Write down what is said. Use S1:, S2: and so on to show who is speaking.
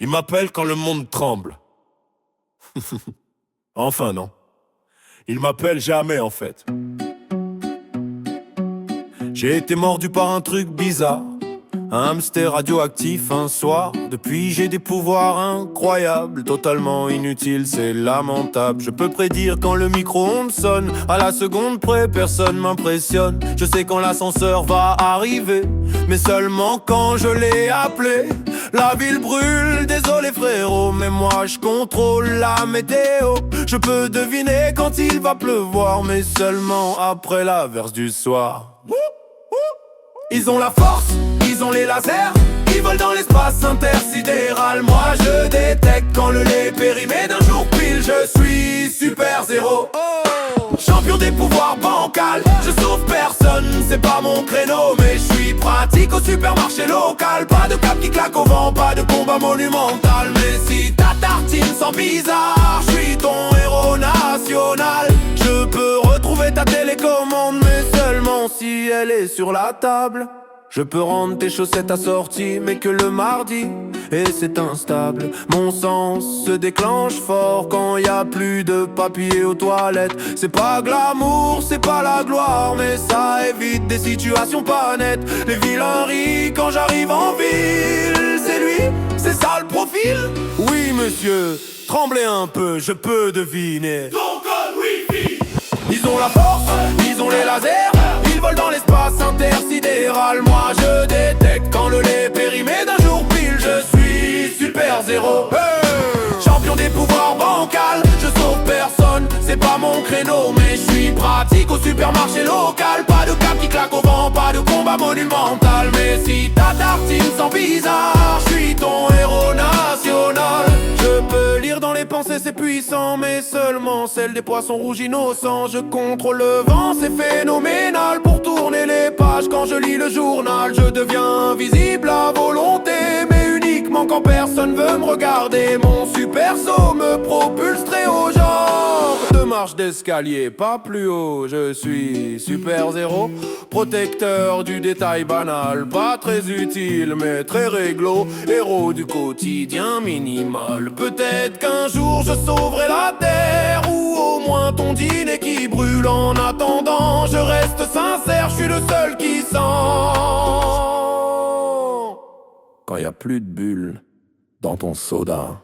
S1: Il m'appelle quand le monde tremble. Enfin non. Il m'appelle jamais en fait. J'ai été mordu par un truc bizarre, un hamster radioactif un soir. Depuis j'ai des pouvoirs incroyables, totalement inutiles, c'est lamentable. Je peux prédire quand le micro-ondes sonne, à la seconde près personne m'impressionne. Je sais quand l'ascenseur va arriver, mais seulement quand je l'ai appelé. La ville brûle, désolé frérot, mais moi je contrôle la météo. Je peux deviner quand il va pleuvoir, mais seulement après l'averse du soir. Ils ont la force, ils ont les lasers, ils volent dans l'espace intersidéral. Moi je détecte quand le lait est périmé d'un jour pile. Je suis super zéro, champion des pouvoirs bancals. Je sauve personne, c'est pas mon créneau, mais je suis pratique au supermarché local. Pas de cap qui claque au vent, pas de combat monumental. Mais si ta tartine sent bizarre, je suis ton héros national. Je peux retrouver ta télécommande, mais seulement si elle est sur la table. Je peux rendre tes chaussettes assorties, mais que le mardi, et c'est instable. Mon sens se déclenche fort quand y a plus de papier aux toilettes. C'est pas glamour, c'est pas la gloire, mais ça évite des situations pas nettes. Les vilains rient quand j'arrive en ville. C'est lui, c'est ça le profil? Oui monsieur, tremblez un peu, je peux deviner.
S2: Ton code Wi-Fi.
S1: Ils ont la force, ils ont les lasers, ils volent dans l'espace intersidéral. Moi je détecte quand le lait est périmé d'un jour pile. Je suis super zéro, champion des pouvoirs bancals. Je sauve personne, c'est pas mon créneau, mais je suis pratique au supermarché local. Pas de cap qui claque au vent, pas de combat monumental. Mais si ta tartine sent bizarre, je suis ton héros national. Je peux lire dans les pensées, c'est puissant, mais seulement celle des poissons rouges innocents. Je contrôle le vent, c'est phénoménal. Pour tourner les pages quand je lis le journal, je deviens invisible à volonté, mais uniquement quand personne veut me regarder. Mon super saut me propulse très haut, genre deux marches d'escalier, pas plus haut. Je suis super zéro, protecteur du détail banal. Pas très utile, mais très réglo, héros du quotidien minimal. Peut-être qu'un jour je sauverai la terre, ou au moins ton dîner qui brûle. En attendant, je reste sincère, je suis le seul qui sent quand y a plus de bulles dans ton soda.